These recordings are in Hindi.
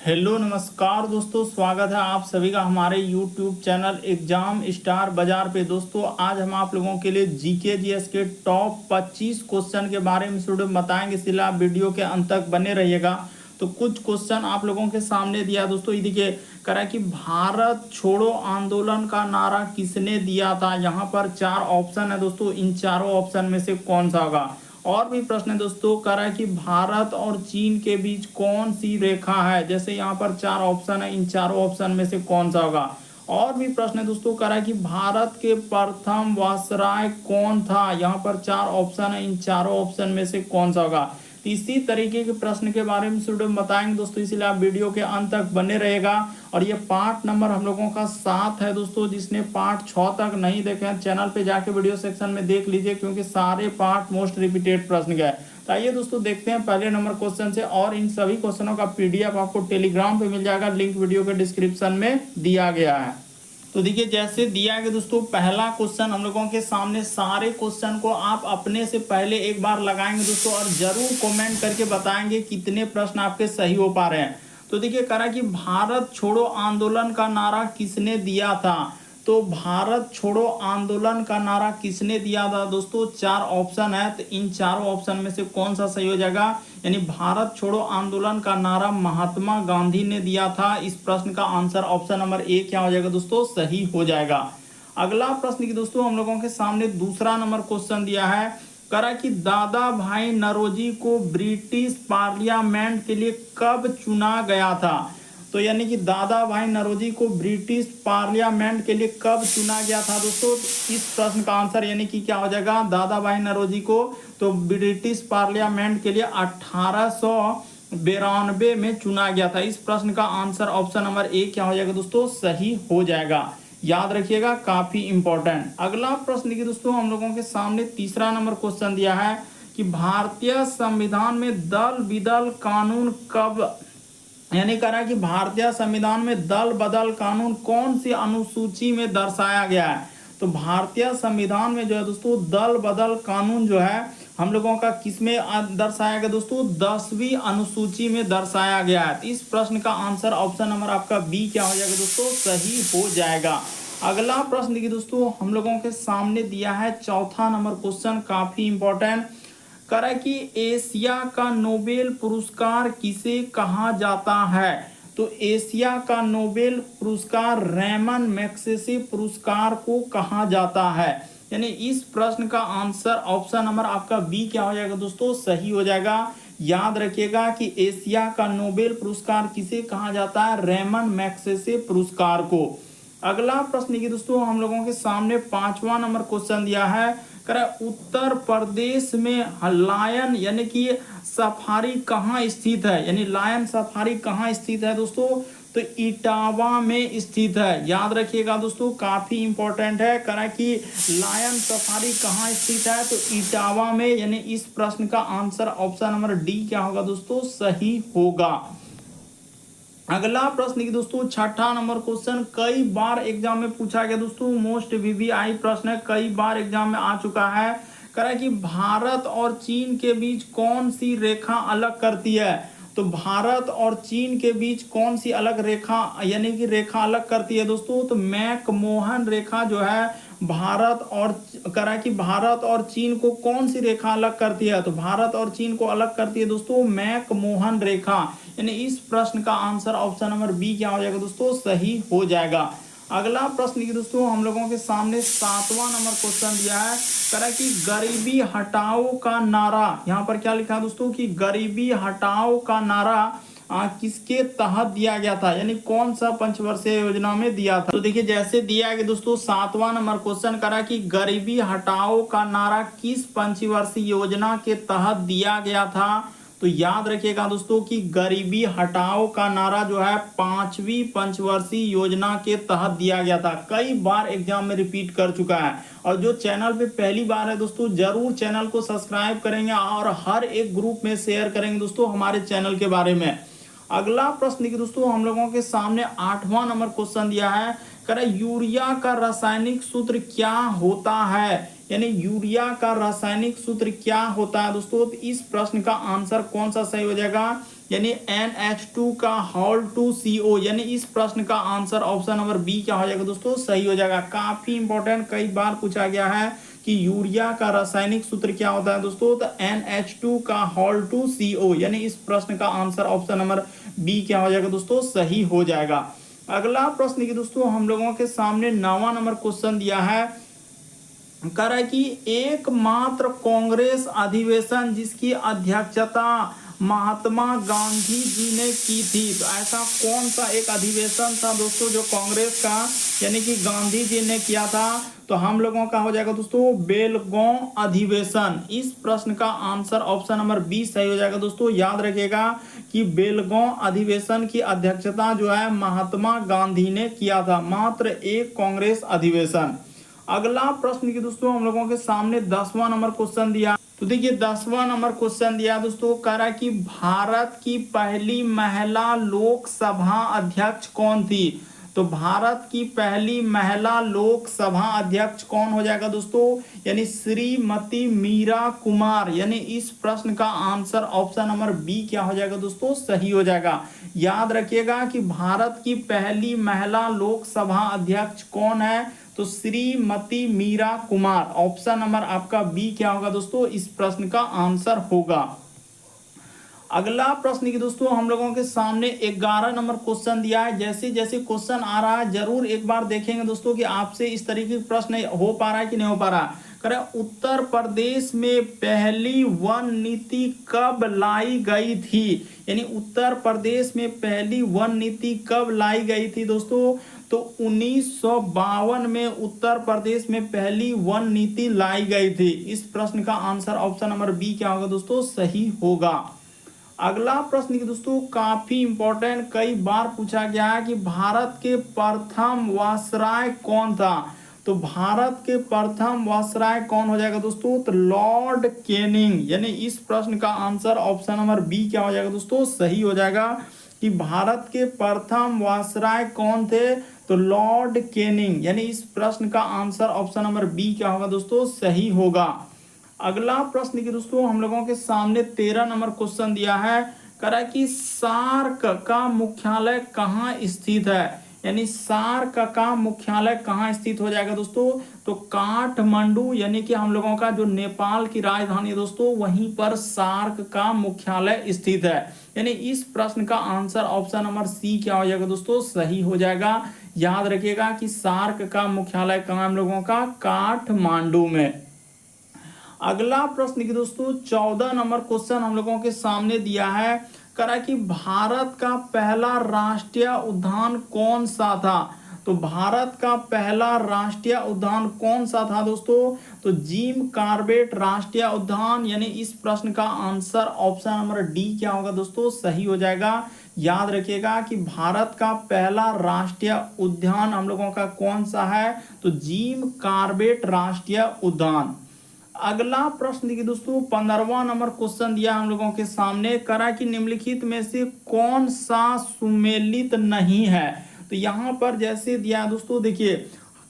हेलो नमस्कार दोस्तों, स्वागत है आप सभी का हमारे यूट्यूब चैनल एग्जाम स्टार बाजार पे। दोस्तों आज हम आप लोगों के लिए जीके जीएस के टॉप 25 क्वेश्चन के बारे में स्टूडेंट बताएंगे, इसलिए आप वीडियो के अंत तक बने रहिएगा। तो कुछ क्वेश्चन आप लोगों के सामने दिया दोस्तों, ये देखिए कह रहा है कि भारत छोड़ो आंदोलन का नारा किसने दिया था। यहाँ पर 4 ऑप्शन है दोस्तों, इन चारों ऑप्शन में से कौन सा होगा। और भी प्रश्न है दोस्तों, कह रहा है कि भारत और चीन के बीच कौन सी रेखा है। जैसे यहाँ पर 4 ऑप्शन है, इन चारों ऑप्शन में से कौन सा होगा। और भी प्रश्न है दोस्तों, कह रहा है कि भारत के प्रथम वायसराय कौन था। यहाँ पर 4 ऑप्शन है, इन चारों ऑप्शन में से कौन सा होगा। इसी तरीके के प्रश्न के बारे में स्टूडेंट बताएंगे दोस्तों, इसलिए आप वीडियो के अंत तक बने रहेगा। और ये पार्ट नंबर हम लोगों का 7 है दोस्तों। जिसने पार्ट 6 तक नहीं देखे हैं चैनल पे जाके वीडियो सेक्शन में देख लीजिए, क्योंकि सारे पार्ट मोस्ट रिपीटेड प्रश्न के हैं। तो आइए दोस्तों देखते हैं पहले नंबर क्वेश्चन से, और इन सभी क्वेश्चनों का पीडीएफ आपको टेलीग्राम पे मिल जाएगा, लिंक वीडियो के डिस्क्रिप्शन में दिया गया है। तो देखिए जैसे दिया गया दोस्तों, पहला क्वेश्चन हम लोगों के सामने, सारे क्वेश्चन को आप अपने से पहले एक बार लगाएंगे दोस्तों, और जरूर कमेंट करके बताएंगे कितने प्रश्न आपके सही हो पा रहे हैं। तो देखिए कह रहा है कि भारत छोड़ो आंदोलन का नारा किसने दिया था। तो भारत छोड़ो आंदोलन का नारा किसने दिया था दोस्तों, 4 ऑप्शन है। तो इन चारों ऑप्शन में से कौन सा सही हो जाएगा। यानी भारत छोड़ो आंदोलन का नारा महात्मा गांधी ने दिया था। इस प्रश्न का आंसर ऑप्शन नंबर 1 क्या हो जाएगा दोस्तों, सही हो जाएगा। अगला प्रश्न की दोस्तों हम लोगों के सामने दूसरा नंबर क्वेश्चन दिया है। करा कि दादा भाई नौरोजी को ब्रिटिश पार्लियामेंट के लिए कब चुना गया था। तो यानी कि दादा भाई नौरोजी को ब्रिटिश पार्लियामेंट के लिए कब चुना गया था दोस्तों। इस प्रश्न का आंसर यानी कि क्या हो जाएगा, दादा भाई नौरोजी को तो ब्रिटिश पार्लियामेंट के लिए 1892 में चुना गया था। इस प्रश्न का आंसर ऑप्शन नंबर 1 क्या हो जाएगा दोस्तों, सही हो जाएगा। याद रखिएगा, काफी इंपॉर्टेंट। अगला प्रश्न देखिए दोस्तों, हम लोगों के सामने तीसरा नंबर क्वेश्चन दिया है कि भारतीय संविधान में दल बदल कानून कब, यानी कह रहा है कि भारतीय संविधान में दल बदल कानून कौन सी अनुसूची में दर्शाया गया है। तो भारतीय संविधान में जो है दोस्तों, दल बदल कानून जो है हम लोगों का किस में दर्शाया गया दोस्तों, 10वीं अनुसूची में दर्शाया गया है। इस प्रश्न का आंसर ऑप्शन नंबर आपका बी क्या हो जाएगा दोस्तों, सही हो जाएगा। अगला प्रश्न देखिए दोस्तों, हम लोगों के सामने दिया है चौथा नंबर क्वेश्चन, काफी इंपॉर्टेंट। करा कि एशिया का नोबेल पुरस्कार किसे कहा जाता है। तो एशिया का नोबेल पुरस्कार रेमन मैग्सेसे पुरस्कार को कहा जाता है। यानी इस प्रश्न का आंसर ऑप्शन नंबर आपका बी क्या हो जाएगा दोस्तों, सही हो जाएगा। याद रखिएगा कि एशिया का नोबेल पुरस्कार किसे कहा जाता है, रेमन मैग्सेसे पुरस्कार को। अगला प्रश्न की दोस्तों हम लोगों के सामने 5वां नंबर क्वेश्चन दिया है। उत्तर प्रदेश में लायन यानी कि सफारी कहाँ स्थित है। यानी लायन सफारी कहाँ स्थित है दोस्तों, तो इटावा में स्थित है। याद रखिएगा दोस्तों, काफी इंपॉर्टेंट है। करा कि लायन सफारी कहाँ स्थित है, तो इटावा में। यानी इस प्रश्न का आंसर ऑप्शन नंबर डी क्या होगा दोस्तों, सही होगा। अगला प्रश्न की दोस्तों छठा नंबर क्वेश्चन, कई बार एग्जाम में पूछा गया दोस्तों, मोस्ट वीवीआई प्रश्न है, कई बार एग्जाम में आ चुका है। कह रहा है कि भारत और चीन के बीच कौन सी रेखा अलग करती है। तो भारत और चीन के बीच कौन सी अलग रेखा यानी कि रेखा अलग करती है दोस्तों, तो मैकमोहन रेखा जो है भारत और करा कि भारत और चीन को कौन सी रेखा अलग करती है। तो भारत और चीन को अलग करती है दोस्तों मैकमोहन रेखा। यानी इस प्रश्न का आंसर ऑप्शन नंबर बी क्या हो जाएगा दोस्तों, सही हो जाएगा। अगला प्रश्न की दोस्तों हम लोगों के सामने 7वां नंबर क्वेश्चन दिया है। करा कि गरीबी हटाओ का नारा, यहाँ पर क्या लिखा है दोस्तों कि गरीबी हटाओ का नारा किसके तहत दिया गया था, यानी कौन सा पंचवर्षीय योजना में दिया था। तो देखिए जैसे दिया गया दोस्तों 7वां नंबर क्वेश्चन, करा कि गरीबी हटाओ का नारा किस पंचवर्षीय योजना के तहत दिया गया था। तो याद रखिएगा दोस्तों कि गरीबी हटाओ का नारा जो है 5वीं पंचवर्षीय योजना के तहत दिया गया था। कई बार एग्जाम में रिपीट कर चुका है। और जो चैनल पे पहली बार है दोस्तों, जरूर चैनल को सब्सक्राइब करेंगे और हर एक ग्रुप में शेयर करेंगे दोस्तों हमारे चैनल के बारे में। अगला प्रश्न की दोस्तों हम लोगों के सामने 8वां नंबर क्वेश्चन दिया है। कह रहा है यूरिया का रासायनिक सूत्र क्या होता है। यानी यूरिया का रासायनिक सूत्र क्या होता है दोस्तों। तो इस प्रश्न का आंसर कौन सा सही हो जाएगा, यानी NH2 का होल टू CO, यानी इस प्रश्न का आंसर ऑप्शन नंबर बी क्या हो जाएगा दोस्तों, सही हो जाएगा। काफी इंपॉर्टेंट, कई बार पूछा गया है कि यूरिया का रासायनिक सूत्र क्या होता है दोस्तों, तो NH2 का होल टू CO, यानी इस प्रश्न का आंसर ऑप्शन नंबर बी क्या हो जाएगा दोस्तों, सही हो जाएगा। अगला प्रश्न की दोस्तों हम लोगों के सामने 9वां नंबर क्वेश्चन दिया है, कह रहा है कि एकमात्र कांग्रेस अधिवेशन जिसकी अध्यक्षता महात्मा गांधी जी ने की थी, तो ऐसा कौन सा एक अधिवेशन था दोस्तों जो कांग्रेस का यानी कि गांधी जी ने किया था, तो हम लोगों का हो जाएगा दोस्तों बेलगांव अधिवेशन। इस प्रश्न का आंसर ऑप्शन नंबर बी सही हो जाएगा दोस्तों। याद रखिएगा कि बेलगांव अधिवेशन की अध्यक्षता जो है महात्मा गांधी ने किया था, मात्र एक कांग्रेस अधिवेशन। अगला प्रश्न की दोस्तों हम लोगों के सामने 10वां नंबर क्वेश्चन दिया, तो देखिए 10वां नंबर क्वेश्चन दिया दोस्तों, कह रहा है कि भारत की पहली महिला लोकसभा अध्यक्ष कौन थी, तो भारत की पहली महिला लोकसभा अध्यक्ष कौन हो जाएगा दोस्तों, यानी श्रीमती मीरा कुमार, यानी इस प्रश्न का आंसर ऑप्शन नंबर बी क्या हो जाएगा दोस्तों, सही हो जाएगा। याद रखिएगा कि भारत की पहली महिला लोकसभा अध्यक्ष कौन है, तो श्रीमती मीरा कुमार। ऑप्शन नंबर आपका बी क्या होगा दोस्तों, इस प्रश्न का आंसर होगा। अगला प्रश्न की दोस्तों हम लोगों के सामने 11 नंबर क्वेश्चन दिया है। जैसे जैसे क्वेश्चन आ रहा है जरूर एक बार देखेंगे दोस्तों कि आपसे इस तरीके के प्रश्न हो पा रहा है कि नहीं हो पा रहा। करें, उत्तर प्रदेश में पहली वन नीति कब लाई गई थी, यानी उत्तर प्रदेश में पहली वन नीति कब लाई गई थी दोस्तों, तो 1952 में उत्तर प्रदेश में पहली वन नीति लाई गई थी। इस प्रश्न का आंसर ऑप्शन नंबर बी क्या होगा दोस्तों, सही होगा। अगला प्रश्न की दोस्तों काफी इंपॉर्टेंट, कई बार पूछा गया है कि भारत के प्रथम वायसराय कौन था, तो भारत के प्रथम वायसराय कौन हो जाएगा दोस्तों, तो लॉर्ड कैनिंग, यानी इस प्रश्न का आंसर ऑप्शन नंबर बी क्या हो जाएगा दोस्तों, सही हो जाएगा कि भारत के प्रथम वायसराय कौन थे, तो लॉर्ड कैनिंग, यानी इस प्रश्न का आंसर ऑप्शन नंबर बी क्या होगा दोस्तों, सही होगा। अगला प्रश्न की दोस्तों हम लोगों के सामने 13 नंबर क्वेश्चन दिया है, कह रहा है कि सार्क का मुख्यालय कहाँ स्थित है, यानी सार्क का मुख्यालय कहाँ स्थित हो जाएगा दोस्तों, तो काठमांडू, यानी कि हम लोगों का जो नेपाल की राजधानी है दोस्तों वहीं पर सार्क का मुख्यालय स्थित है, यानी इस प्रश्न का आंसर ऑप्शन नंबर सी क्या हो जाएगा दोस्तों, सही हो जाएगा। याद रखिएगा कि सार्क का मुख्यालय कहाँ हम लोगों का, काठमांडू में। अगला प्रश्न की दोस्तों 14 नंबर क्वेश्चन हम लोगों के सामने दिया है, करा कि भारत का पहला राष्ट्रीय उद्यान कौन सा था, तो भारत का पहला राष्ट्रीय उद्यान कौन सा था दोस्तों, तो जिम कॉर्बेट राष्ट्रीय उद्यान, यानी इस प्रश्न का आंसर ऑप्शन नंबर डी क्या होगा दोस्तों, सही हो जाएगा। याद रखिएगा कि भारत का पहला राष्ट्रीय उद्यान हम लोगों का कौन सा है, तो जिम कॉर्बेट राष्ट्रीय उद्यान। अगला प्रश्न की दोस्तों 15वां नंबर क्वेश्चन दिया हम लोगों के सामने, करा कि निम्नलिखित में से कौन सा सुमेलित नहीं है, तो यहाँ पर जैसे दिया है दोस्तों देखिए,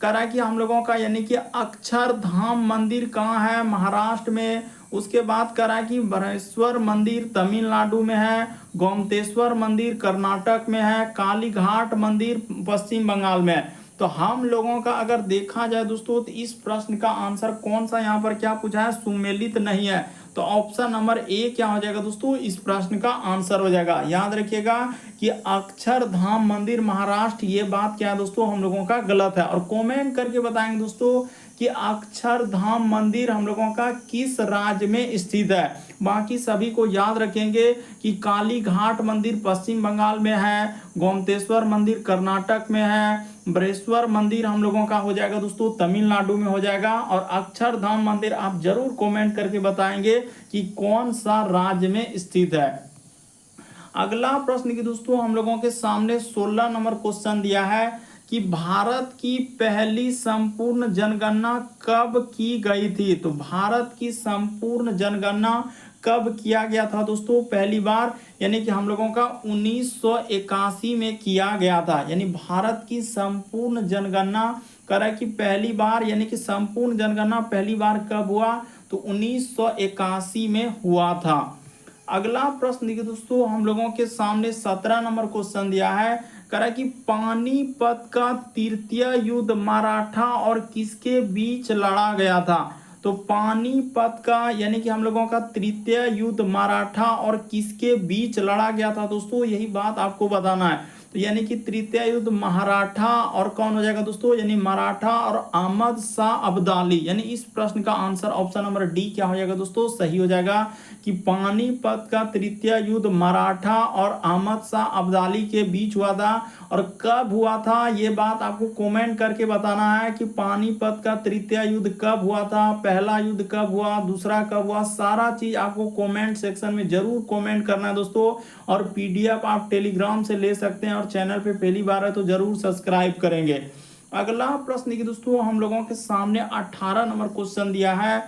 करा कि हम लोगों का यानी कि अक्षरधाम मंदिर कहाँ है, महाराष्ट्र में। उसके बाद करा कि बृहस्पति मंदिर तमिलनाडु में है, गोमतेश्वर मंदिर कर्नाटक में है, काली घाट मंदिर पश्चिम बंगाल में है। तो हम लोगों का अगर देखा जाए दोस्तों तो इस प्रश्न का आंसर कौन सा यहाँ पर क्या पूछा है, सुमेलित नहीं है, तो ऑप्शन नंबर ए क्या हो जाएगा दोस्तों, इस प्रश्न का आंसर हो जाएगा। याद रखिएगा कि अक्षरधाम मंदिर महाराष्ट्र, ये बात क्या है दोस्तों हम लोगों का गलत है, और कमेंट करके बताएंगे दोस्तों कि अक्षरधाम मंदिर हम लोगों का किस राज्य में स्थित है। बाकी सभी को याद रखेंगे कि काली घाट मंदिर पश्चिम बंगाल में है, गोमतेश्वर मंदिर कर्नाटक में है, बृहस्पति मंदिर हम लोगों का हो जाएगा दोस्तों तमिलनाडु में हो जाएगा, और अक्षरधाम मंदिर आप जरूर कमेंट करके बताएंगे कि कौन सा राज्य में स्थित है। अगला प्रश्न की दोस्तों हम लोगों के सामने 16 नंबर क्वेश्चन दिया है कि भारत की पहली संपूर्ण जनगणना कब की गई थी, तो भारत की संपूर्ण जनगणना कब किया गया था दोस्तों, पहली बार, यानी कि हम लोगों का 1981 में किया गया था। यानी भारत की संपूर्ण जनगणना करा कि पहली बार, यानी कि संपूर्ण जनगणना पहली बार कब हुआ, तो 1981 में हुआ था। अगला प्रश्न देखिए दोस्तों, हम लोगों के सामने 17 नंबर क्वेश्चन दिया है। कह रहा है कि पानीपत का तृतीय युद्ध मराठा और किसके बीच लड़ा गया था। तो पानीपत का यानी कि हम लोगों का तृतीय युद्ध मराठा और किसके बीच लड़ा गया था दोस्तों, यही बात आपको बताना है। तो यानी कि तृतीय युद्ध मराठा और कौन हो जाएगा दोस्तों, यानी मराठा और अहमद शाह अब्दाली। यानी इस प्रश्न का आंसर ऑप्शन नंबर डी क्या हो जाएगा दोस्तों, सही हो जाएगा कि पानीपत का तृतीय युद्ध मराठा और अहमद शाह अब्दाली के बीच हुआ था। और कब हुआ था ये बात आपको कमेंट करके बताना है कि पानीपत का तृतीय युद्ध कब हुआ था, पहला युद्ध कब हुआ, दूसरा कब हुआ, सारा चीज आपको कमेंट सेक्शन में जरूर कमेंट करना है दोस्तों। और पीडीएफ आप टेलीग्राम से ले सकते हैं और चैनल पे पहली बार है तो जरूर सब्सक्राइब करेंगे। अगला प्रश्न की दोस्तों, हम लोगों के सामने 18 नंबर क्वेश्चन दिया है।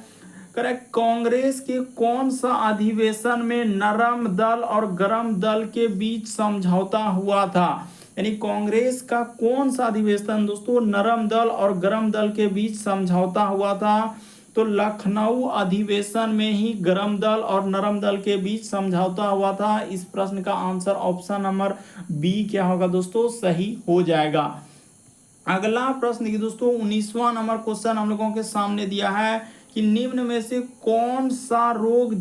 करेक्ट, कांग्रेस के कौन सा अधिवेशन में नरम दल और गरम दल के बीच समझौता हुआ था। यानी कांग्रेस का कौन सा अधिवेशन दोस्तों नरम दल और गरम दल के बीच समझौता हुआ था। तो लखनऊ अधिवेशन में ही गरम दल और नरम दल के बीच समझौता हुआ था। इस प्रश्न का आंसर ऑप्शन नंबर बी क्या होगा दोस्तों, सही हो जाएगा। अगला प्रश्न की दोस्तों 19वां नंबर क्वेश्चन हम लोगों के सामने दिया है कि निम्न में से कौन सा रोग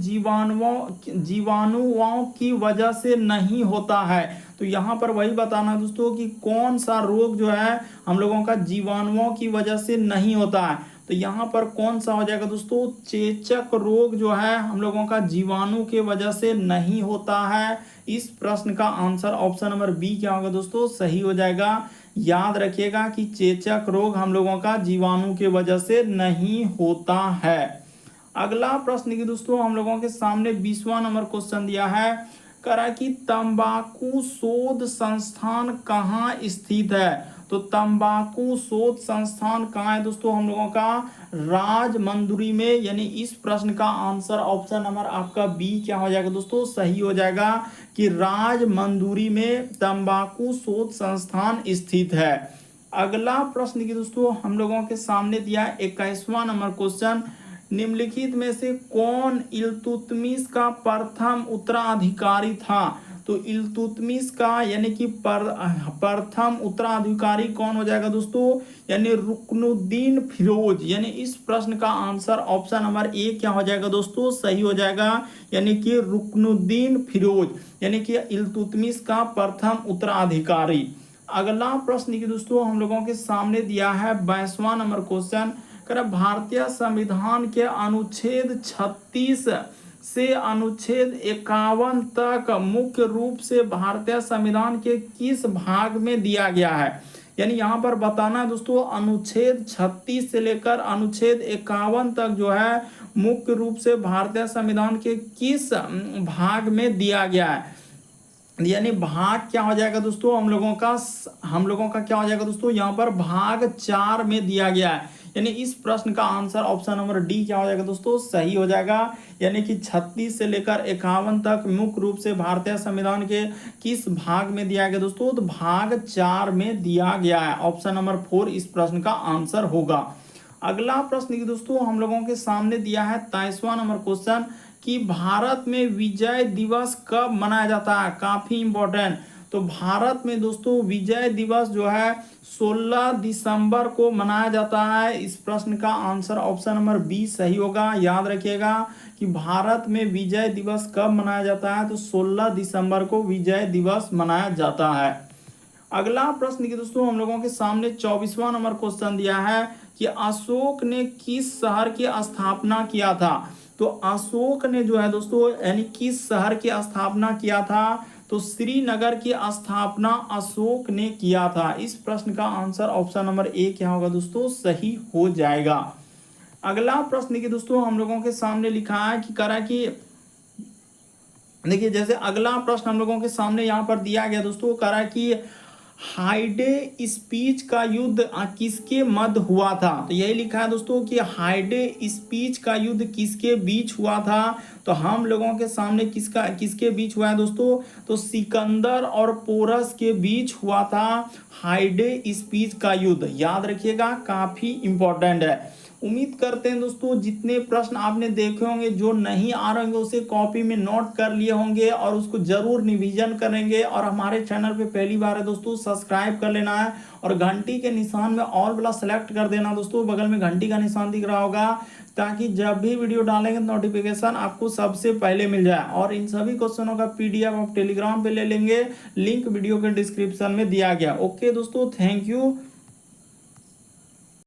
जीवाणुओं की वजह से नहीं होता है। तो यहाँ पर वही बताना दोस्तों कि कौन सा रोग जो है हम लोगों का जीवाणुओं की वजह से नहीं होता है। तो यहाँ पर कौन सा हो जाएगा दोस्तों, चेचक रोग जो है हम लोगों का जीवाणु के वजह से नहीं होता है। इस प्रश्न का आंसर ऑप्शन नंबर बी क्या होगा दोस्तों, सही हो जाएगा। याद रखिएगा कि चेचक रोग हम लोगों का जीवाणु के वजह से नहीं होता है। अगला प्रश्न की दोस्तों हम लोगों के सामने 20वां नंबर क्वेश्चन दिया है। करा कि तंबाकू शोध संस्थान कहाँ स्थित है। तो तंबाकू शोध संस्थान कहाँ है दोस्तों, हम लोगों का राजमंदुरी में। यानी इस प्रश्न का आंसर ऑप्शन नंबर आपका बी क्या हो जाएगा दोस्तों, सही हो जाएगा कि राजमंदुरी में तंबाकू शोध संस्थान स्थित है। अगला प्रश्न की दोस्तों हम लोगों के सामने दिया 21वां नंबर क्वेश्चन। निम्नलिखित में से कौन इल्तुतमिश का प्रथम उत्तराधिकारी था। तो इल्तुतमिश का यानी कि प्रथम उत्तराधिकारी कौन हो जाएगा दोस्तों, यानी रुकनुद्दीन फिरोज। यानी इस प्रश्न का आंसर ऑप्शन नंबर ए क्या हो जाएगा दोस्तों, सही हो जाएगा। यानी कि रुकनुद्दीन फिरोज यानी कि इल्तुतमिश का प्रथम उत्तराधिकारी। अगला प्रश्न की दोस्तों हम लोगों के सामने दिया है 22वां नंबर क्वेश्चन। भारतीय संविधान के अनुच्छेद 36 से अनुच्छेद 51 तक मुख्य रूप से भारतीय संविधान के किस भाग में दिया गया है। यानी यहाँ पर बताना है दोस्तों अनुच्छेद 36 से लेकर अनुच्छेद 51 तक जो है मुख्य रूप से भारतीय संविधान के किस भाग में दिया गया है। यानी भाग क्या हो जाएगा दोस्तों, हम लोगों का क्या हो जाएगा दोस्तों, यहाँ पर भाग 4 में दिया गया है। यानी इस प्रश्न का आंसर ऑप्शन नंबर डी क्या हो जाएगा दोस्तों, सही हो जाएगा। यानी कि 36 से लेकर 51 तक मुख्य रूप से भारतीय संविधान के किस भाग में दिया गया दोस्तों, तो भाग 4 में दिया गया है। ऑप्शन नंबर 4 इस प्रश्न का आंसर होगा। अगला प्रश्न की दोस्तों हम लोगों के सामने दिया है 23वां नंबर क्वेश्चन कि भारत में विजय दिवस कब मनाया जाता है। काफी इंपॉर्टेंट। तो भारत में दोस्तों विजय दिवस जो है 16 दिसंबर को मनाया जाता है। इस प्रश्न का आंसर ऑप्शन नंबर बी सही होगा। याद रखिएगा कि भारत में विजय दिवस कब मनाया जाता है, तो 16 दिसंबर को विजय दिवस मनाया जाता है। अगला प्रश्न की दोस्तों हम लोगों के सामने 24वां नंबर क्वेश्चन दिया है कि अशोक ने किस शहर की स्थापना किया था। तो अशोक ने जो है दोस्तों यानी किस शहर की स्थापना किया था, तो श्रीनगर की स्थापना अशोक ने किया था। इस प्रश्न का आंसर ऑप्शन नंबर ए क्या होगा दोस्तों, सही हो जाएगा। अगला प्रश्न की दोस्तों हम लोगों के सामने लिखा है कि करा कि देखिए जैसे अगला प्रश्न हम लोगों के सामने यहाँ पर दिया गया दोस्तों, करा कि हाइडे स्पीच का युद्ध किसके मध्य हुआ था। तो यही लिखा है दोस्तों कि हाइडे स्पीच का युद्ध किसके बीच हुआ था। तो हम लोगों के सामने किसके बीच हुआ है दोस्तों, तो सिकंदर और पोरस के बीच हुआ था हाइडे स्पीच का युद्ध। याद रखिएगा काफी इंपॉर्टेंट है। उम्मीद करते हैं दोस्तों जितने प्रश्न आपने देखे होंगे, जो नहीं आ रहे होंगे उसे कॉपी में नोट कर लिए होंगे और उसको जरूर रिवीजन करेंगे। और हमारे चैनल पे पहली बार है दोस्तों, सब्सक्राइब कर लेना है और घंटी के निशान में ऑल वाला सेलेक्ट कर देना दोस्तों, बगल में घंटी का निशान दिख रहा होगा, ताकि जब भी वीडियो डालेंगे नोटिफिकेशन आपको सबसे पहले मिल जाए। और इन सभी क्वेश्चनों का पीडीएफ आप टेलीग्राम पे ले लेंगे, लिंक वीडियो के डिस्क्रिप्शन में दिया गया। ओके दोस्तों, थैंक यू।